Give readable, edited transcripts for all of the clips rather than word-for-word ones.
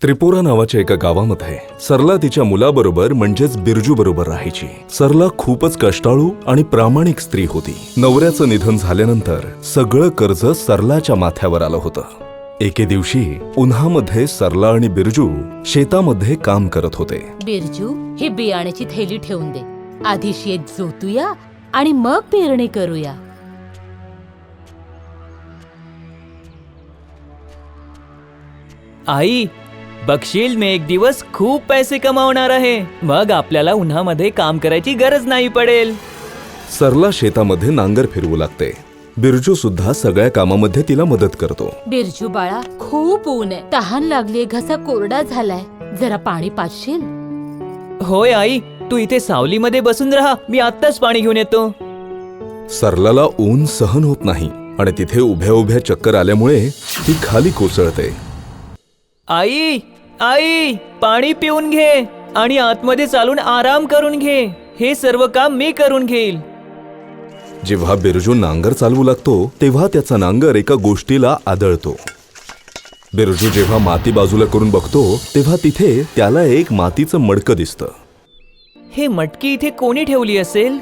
त्रिपुरा नावाच्या एका गावामध्ये सरला तिच्या मुलाबरोबर म्हणजेच बिरजू बरोबर राहायची. सरला खूपच कष्टाळू आणि प्रामाणिक स्त्री होती. नवऱ्याचं निधन झाल्यानंतर सगळं कर्ज सरलाच्या माथ्यावर आलं होतं. एके दिवशी उन्हामध्ये सरला आणि बिरजू शेतामध्ये काम करत होते. बिरजू, हे बियाण्याची थैली ठेवून दे. आधी शेत जोतूया आणि मग पेरणी करूया. आई, बघशील मी एक दिवस खूप पैसे कमावणार आहे. मग आपल्याला उन्हामध्ये काम करायची गरज नाही पडेल. सरला शेतामध्ये नांगर फिरवू लागते. बिरजू सुद्धा सगळ्या कामामध्ये तिला मदत करतो. बिरजू बाळा, खूप ऊन आहे, तहान लागली, घसा कोरडा झालाय, जरा पाणी पाजशील? होय आई, तू इथे सावलीमध्ये बसून राहा, मी आत्ताच पाणी घेऊन येतो. सरलाला ऊन सहन होत नाही आणि तिथे उभ्या उभ्या चक्कर आल्यामुळे ती खाली कोसळते. आई, आई, पाणी पिऊन घे आणि आतमध्ये चालून आराम करून घे. हे सर्व काम मी करून घेईल. जेव्हा बिरजू नांगर चालवू लागतो तेव्हा त्याचा नांगर एका गोष्टीला आदळतो. बिरजू जेव्हा माती बाजूला करून बघतो तेव्हा तिथे त्याला एक मातीचं मडकं दिसतं. हे मटकी इथे कोणी ठेवली असेल?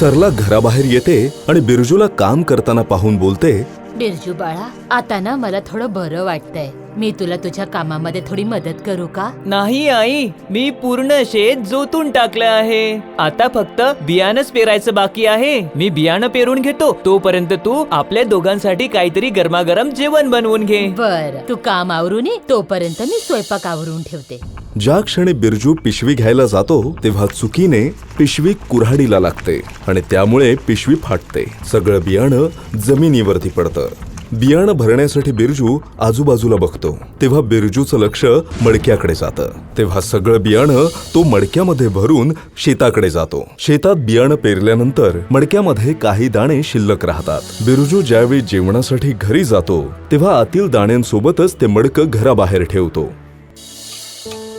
सरला घराबाहेर येते आणि बिरजूला काम करताना पाहून बोलते, बिरजू बाळा, आता ना मला थोडं बरं वाटतंय. मी तुला तुझ्या कामामध्ये थोडी मदत करू का? नाही आई, मी पूर्ण शेत जोतून टाकलं आहे. आता फक्त बियाणंच पेरायचं बाकी आहे. मी बियाणं पेरून घेतो, तोपर्यंत तू आपल्या दोघांसाठी काहीतरी गरमागरम जेवण बनवून घे. बर, तू काम आवरून ये, तोपर्यंत मी स्वयंपाक आवरून ठेवते. ज्या क्षणी बिरजू पिशवी घ्यायला जातो तेव्हा चुकीने पिशवी कुऱ्हाडीला लागते आणि त्यामुळे पिशवी फाटते. सगळं बियाणं जमिनीवरती पडतं. बियाणं भरण्यासाठी बिरजू आजूबाजूला बघतो तेव्हा बिरजूचं लक्ष मडक्याकडे जातं. तेव्हा सगळं बियाणं तो मडक्यामध्ये भरून शेताकडे जातो. शेतात बियाणं पेरल्यानंतर मडक्यामध्ये काही दाणे शिल्लक राहतात. बिरजू ज्यावेळी जेवणासाठी घरी जातो तेव्हा आतील दाण्यांसोबतच ते मडकं घराबाहेर ठेवतो.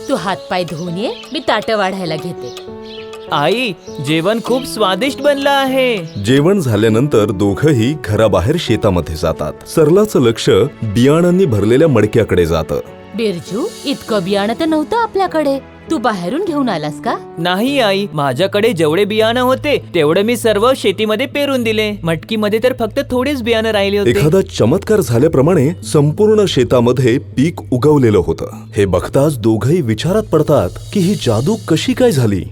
तू हातपाय धुवून ये, मी ताटं वाढायला घेते. आई, जेवण खूप स्वादिष्ट बनलं आहे. जेवण झाल्यानंतर दोघंही घराबाहेर शेतामध्ये जातात. सरलाचं लक्ष बियाणांनी भरलेल्या मडक्याकडे जातं. बिरजू, इतकं बियाणं तर नव्हतं आपल्याकडे. तू बाहेरून घेऊन आलास का? नाही आई, माझ्याकडे जेवढे बियाणं होते तेवढे मी सर्व शेतीमध्ये पेरून दिले. मटकीमध्ये तर फक्त थोडेच बियाणं राहिले होते. एखादा चमत्कार झाल्याप्रमाणे संपूर्ण शेतामध्ये पीक उगवलेलं होतं. हे बघताच दोघंही विचारात पडतात की ही जादू कशी काय झाली.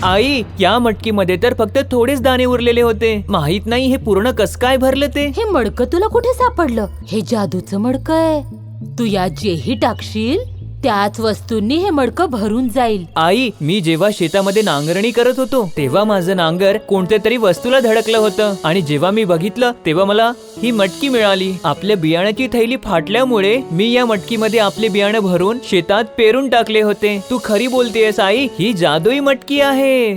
आई, या मटकीमध्ये तर फक्त थोडेच दाणे उरलेले होते. माहित नाही हे पूर्ण कस काय भरलं ते. हे मडकं तुला कुठे सापडलं? हे जादूचं मडकं आहे. तू यात जेही टाकशील त्याच वस्तूंनी हे मडकं भरून जाईल. आई, मी जेव्हा शेतामध्ये नांगरणी करत होतो तेव्हा माझं नांगर कोणत्या तरी वस्तूला धडकलं होतं आणि जेव्हा मी बघितलं तेव्हा मला ही मटकी मिळाली. आपल्या बियाण्याची थैली फाटल्यामुळे मी या मटकीमध्ये आपले बियाणं भरून शेतात पेरून टाकले होते. तू खरी बोलतेयस आई, ही जादुई मटकी आहे.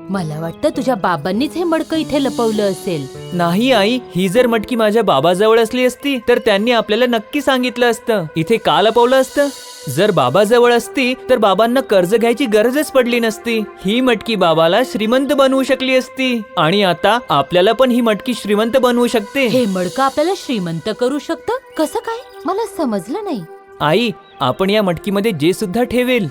मला वाटतं तुझ्या बाबांनीच हे मडकं इथे लपवलं असेल. नाही आई, ही जर मटकी माझ्या बाबाजवळ असली असती तर त्यांनी आपल्याला नक्की सांगितलं असतं. इथे का लपवलं असतं? जर बाबाजवळ असती तर बाबांना कर्ज घ्यायची गरजच पडली नसती. ही मटकी बाबाला श्रीमंत बनवू शकली असती आणि आता आपल्याला पण ही मटकी श्रीमंत बनवू शकते. हे मडकं आपल्याला श्रीमंत करू शकतं? कसं काय? मला समजलं नाही. आई, आपण या मटकीमध्ये जे सुद्धा ठेवेल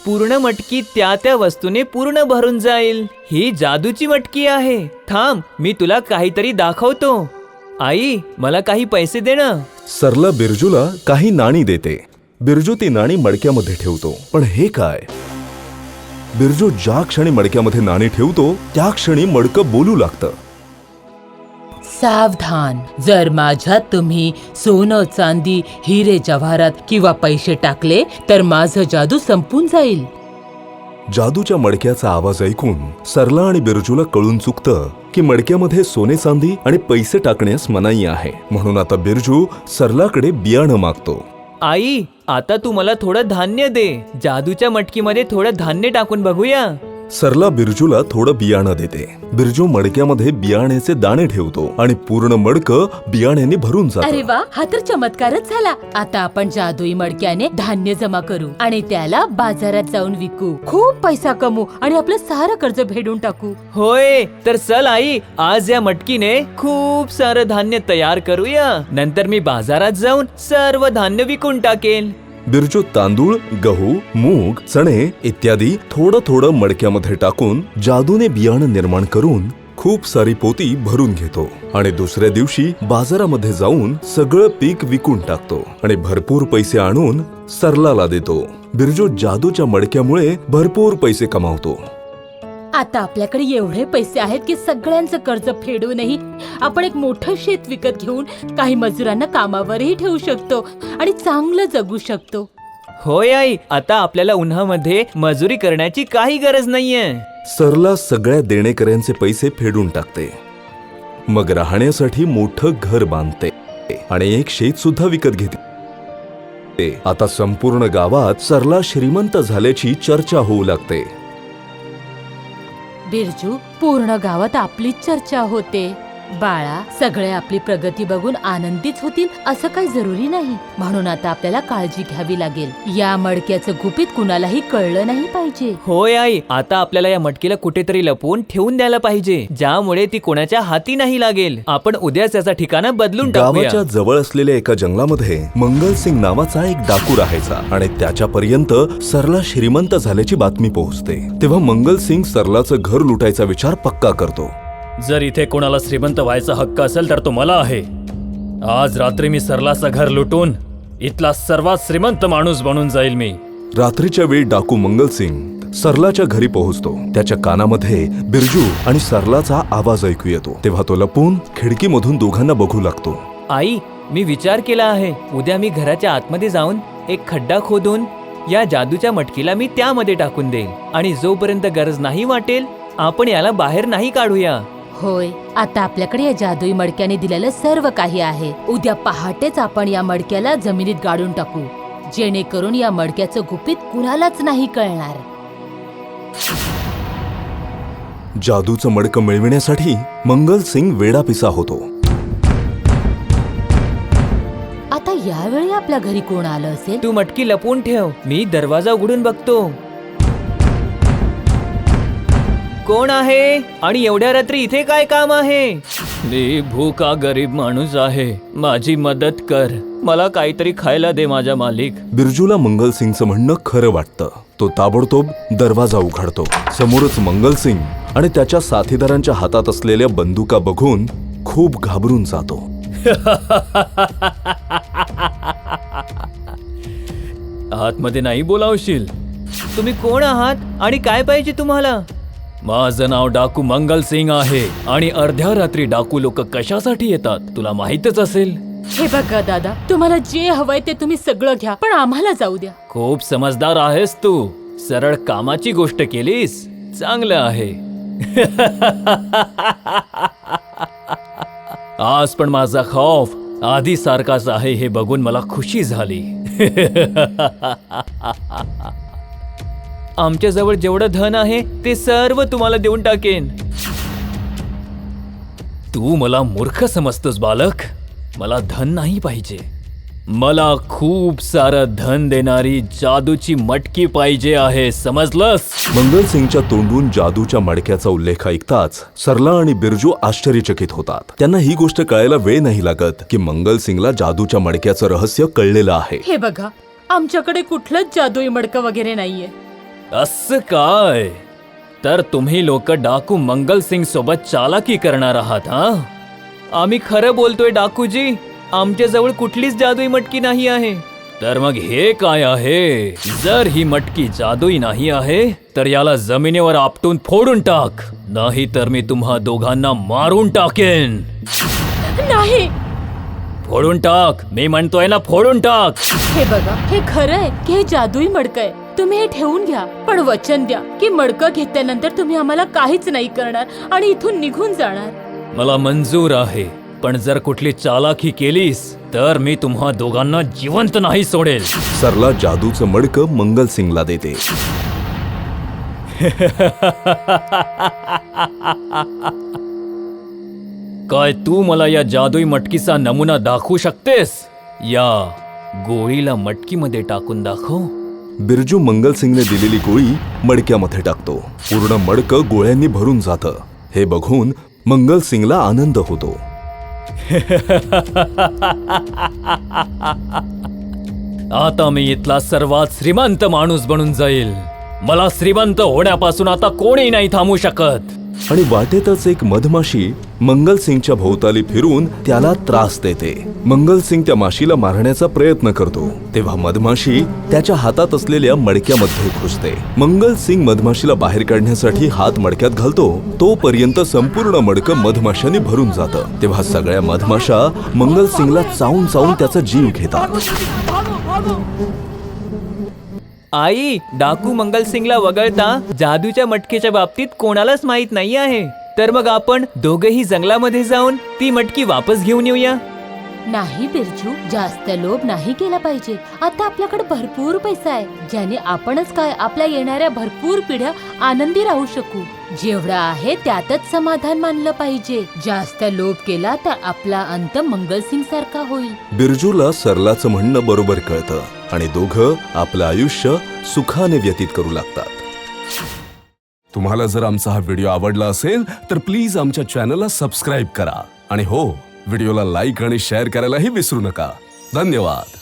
पूर्ण मटकी त्या त्या वस्तूने पूर्ण भरून जाईल. ही जादूची मटकी आहे. थांब, मी तुला काहीतरी दाखवतो. आई, मला काही पैसे दे ना. सरला बिरजूला काही नाणी देते. बिरजू ती नाणी मडक्यामध्ये ठेवतो. पण हे काय? बिरजू ज्या क्षणी मडक्यामध्ये नाणी ठेवतो त्या क्षणी मडकं बोलू लागतं. सावधान, जर माझ्यात तुम्ही सोनं, चांदी, हिरे, जवाहरात किंवा पैसे टाकले तर माझं जादू संपून जाईल. जादूच्या मडक्याचा आवाज ऐकून सरला आणि बिरजूला कळून चुकतं की मडक्यामध्ये सोने, चांदी आणि पैसे टाकण्यास मनाई आहे. म्हणून आता बिरजू सरलाकडे बियाणं मागतो. आई, आता तू मला थोडं धान्य दे. जादूच्या मटकीमध्ये थोडं धान्य टाकून बघूया. सरला बिरजूला थोडं बियाणं देते. बिरजू मडक्यामध्ये बियाण्याचे दाणे ठेवतो आणि पूर्ण मडकं बियाण्याने भरून अरे जातं. वा, हा तर चमत्कारच झाला. आता आपण जादुई मडक्याने धान्य जमा करू आणि त्याला बाजारात जाऊन विकू. खूप पैसा कमवू आणि आपलं सारं कर्ज फेडून टाकू. होय, तर चल आई, आज या मटकीने खूप सारं धान्य तयार करूया. नंतर मी बाजारात जाऊन सर्व धान्य विकून टाकेल. बिरजू तांदूळ, गहू, मूग, चणे इत्यादी थोडं थोडं मडक्यामध्ये टाकून जादूने बियाणं निर्माण करून खूप सारी पोती भरून घेतो आणि दुसऱ्या दिवशी बाजारामध्ये जाऊन सगळं पीक विकून टाकतो आणि भरपूर पैसे आणून सरलाला देतो. बिरजू जादूच्या मडक्यामुळे भरपूर पैसे कमावतो. आता आपल्याकडे एवढे पैसे आहेत की सगळ्यांचं कर्ज फेडूनही आपण एक मोठं शेत विकत घेऊन काही मजुरांना कामावरही ठेवू शकतो आणि चांगलं जगू शकतो. होय आई, आता आपल्याला उन्हामध्ये मजुरी करण्याची काही गरज नाहीये. सरला सगळ्या देणेकऱ्यांचे पैसे फेडून टाकते. मग राहण्यासाठी मोठं घर बांधते आणि एक शेत सुद्धा विकत घेते. आता संपूर्ण गावात सरला श्रीमंत झाल्याची चर्चा होऊ लागते. बिरजू, पूर्ण गावात आपलीच चर्चा होते. बाळा, सगळे आपली प्रगती बघून आनंदित होतील असं काही जरुरी नाही. म्हणून आता आपल्याला काळजी घ्यावी लागेल. या मडक्याचं गुपित कुणालाही कळलं नाही पाहिजे. होय आई, आता आपल्याला या मटकीला कुठेतरी लपवून ठेवून द्यायला पाहिजे, ज्यामुळे ती कोणाच्या हाती नाही लागेल. आपण उद्याच त्याचा ठिकाणा बदलून टाकूया. गावाच्या जवळ असलेल्या एका जंगलामध्ये मंगलसिंग नावाचा एक डाकू राहायचा आणि त्याच्यापर्यंत सरला श्रीमंत झाल्याची बातमी पोहोचते. तेव्हा मंगलसिंग सरलाचं घर लुटायचा विचार पक्का करतो. जर इथे कोणाला श्रीमंत व्हायचा हक्क असेल तर तो मला आहे. आज रात्री मी सरलाचं घर लुटून इथला सर्वात श्रीमंत माणूस बनून जाईल मी. रात्रीच्या वेळी डाकू मंगलसिंग सरलाच्या घरी पोहोचतो. त्याच्या कानामध्ये बिरजू आणि सरलाचा आवाज ऐकू येतो. तेव्हा तो लपून खिडकीमधून दोघांना बघू लागतो. आई, मी विचार केला आहे. उद्या मी घराच्या आतमध्ये जाऊन एक खड्डा खोदून या जादूच्या मटकीला मी त्यामध्ये टाकून देईल आणि जोपर्यंत गरज नाही वाटेल आपण याला बाहेर नाही काढूया. होय, आता आपल्याकडे या जादुई मडक्याने दिलेलं सर्व काही आहे. उद्या पहाटेच आपण या मडक्याला जमिनीत गाडून टाकू, जेणेकरून या मडक्याचं गुपित कुणालाच नाही कळणार. जादूचं मडकं मिळविण्यासाठी मंगलसिंग वेडापिसा होतो. आता यावेळी आपल्या घरी कोण आलं असेल? तू मटकी लपवून ठेव, मी दरवाजा उघडून बघतो. कोण आहे आणि एवढ्या रात्री इथे काय काम आहे? मी भूका गरीब माणूस आहे, माझी मदत कर. मला काहीतरी खायला दे माझा मालिक. बिरजूला मंगलसिंगचं म्हणणं खरं वाटतं. तो ताबडतोब दरवाजा उघडतो. समोरच मंगलसिंग आणि त्याच्या साथीदारांच्या हातात असलेल्या बंदुका बघून खूप घाबरून जातो. आतमध्ये नाही बोलावशील? तुम्ही कोण आहात आणि काय पाहिजे तुम्हाला? माझं नाव डाकू मंगलसिंग आहे आणि अर्ध्या रात्री डाकू लोक कशासाठी येतात तुला माहीतच असेल. हे बघा दादा, तुम्हाला जे हवंय ते तुम्ही सगळं घ्या, पण आम्हाला जाऊ द्या. खूप समजदार आहेस तू. सरळ कामाची गोष्ट केलीस, चांगलं आहे. आज पण माझा खौफ आधी सारखाच आहे हे बघून मला खुशी झाली. आमच्या जवळ जेवढं धन आहे ते सर्व तुम्हाला देऊन टाकेन. तू मला मूर्ख समजतोस बालक. मला धन नाही पाहिजे, मला खूप सारं धन देणारी जादूची मटकी पाहिजे आहे, समजलंस? मंगलसिंगच्या तोंडून जादूच्या मडक्याचा उल्लेख ऐकताच सरला आणि बिरजू आश्चर्यचकित होतात. त्यांना ही गोष्ट कळायला वेळ नाही लागत की मंगलसिंगला जादूच्या मडक्याचं रहस्य कळलेलं आहे. हे बघा, आमच्याकडे कुठलंच जादुई मडकं वगैरे नाहीये. असं काय? तर तुम्ही लोक डाकू मंगलसिंग सोबत चालाकी करणार आहात हा? आम्ही खरं बोलतोय डाकूजी, आमच्या जवळ कुठलीच जादुई मटकी नाही आहे. तर मग हे काय आहे? जर ही मटकी जादुई नाही आहे तर याला जमिनीवर आपटून फोडून टाक, नाही तर मी तुम्हा दोघांना मारून टाकेन. नाही, फोडून टाक, मी म्हणतोय ना, फोडून टाक. हे बघा, हे खरं आहे की हे जादुई मडकं आहे. तुम्ही हे ठेवून घ्या, पण वचन द्या की मडकं घेतल्यानंतर तुम्ही आम्हाला काहीच नाही करणार आणि इथून निघून जाणार. मला मंजूर आहे, पण जर कुठली चालाकी केलीस तर मी तुम्हा दोघांना जिवंत नाही सोडेल. सरला जादूचं मडकं मंगलसिंगला देते. काय तू मला या जादुई मटकीचा नमुना दाखवू शकतेस? या गोळीला मटकीमध्ये टाकून दाखव. बिरजू मंगलसिंगने दिलेली गोळी मडक्यामध्ये टाकतो. पूर्ण मडकं गोळ्यांनी भरून जातं. हे बघून मंगलसिंगला आनंद होतो. आता मी इथला सर्वात श्रीमंत माणूस बनून जाईल. मला श्रीमंत होण्यापासून आता कोणी नाही थांबू शकत. आणि वाटेतच एक मधमाशी मंगलसिंगच्या भोवताली फिरून त्याला त्रास देते. मंगलसिंग त्या माशीला मारण्याचा प्रयत्न करतो तेव्हा मधमाशी त्याच्या हातात असलेल्या मडक्यामध्ये घुसते. मंगलसिंग मधमाशीला बाहेर काढण्यासाठी हात मडक्यात घालतो. तोपर्यंत संपूर्ण मडकं मधमाशांनी भरून जातं. तेव्हा सगळ्या मधमाशा मंगलसिंगला चावून चावून त्याचा जीव घेतात. आई, डाकू मंगलसिंगला वगळता जादूच्या मटकीच्या बाबतीत कोणालाच माहित नाही आहे. तर मग आपण दोघेही जंगलामध्ये जाऊन ती मटकी वापस घेऊन येऊया. नाही बिरजू, जास्त लोभ नाही केला पाहिजे. आता आपल्याकडे भरपूर पैसा आहे, ज्याने आपणच काय आपल्या येणाऱ्या भरपूर पिढ्या आनंदी राहू शकू. जेवढा आहे त्यातच समाधान मानलं पाहिजे. जास्त लोभ केला तर आपला अंत मंगलसिंग सारखा होईल. बिरजूला सरलाचं म्हणणं बरोबर कळतं आणि दोघं आपलं आयुष्य सुखाने व्यतीत करू लागतात. तुम्हाला जर आमचा हा व्हिडिओ आवडला असेल तर प्लीज आमच्या चॅनलला सबस्क्राईब करा आणि हो, व्हिडिओला लाईक आणि शेअर करायलाही विसरू नका. धन्यवाद.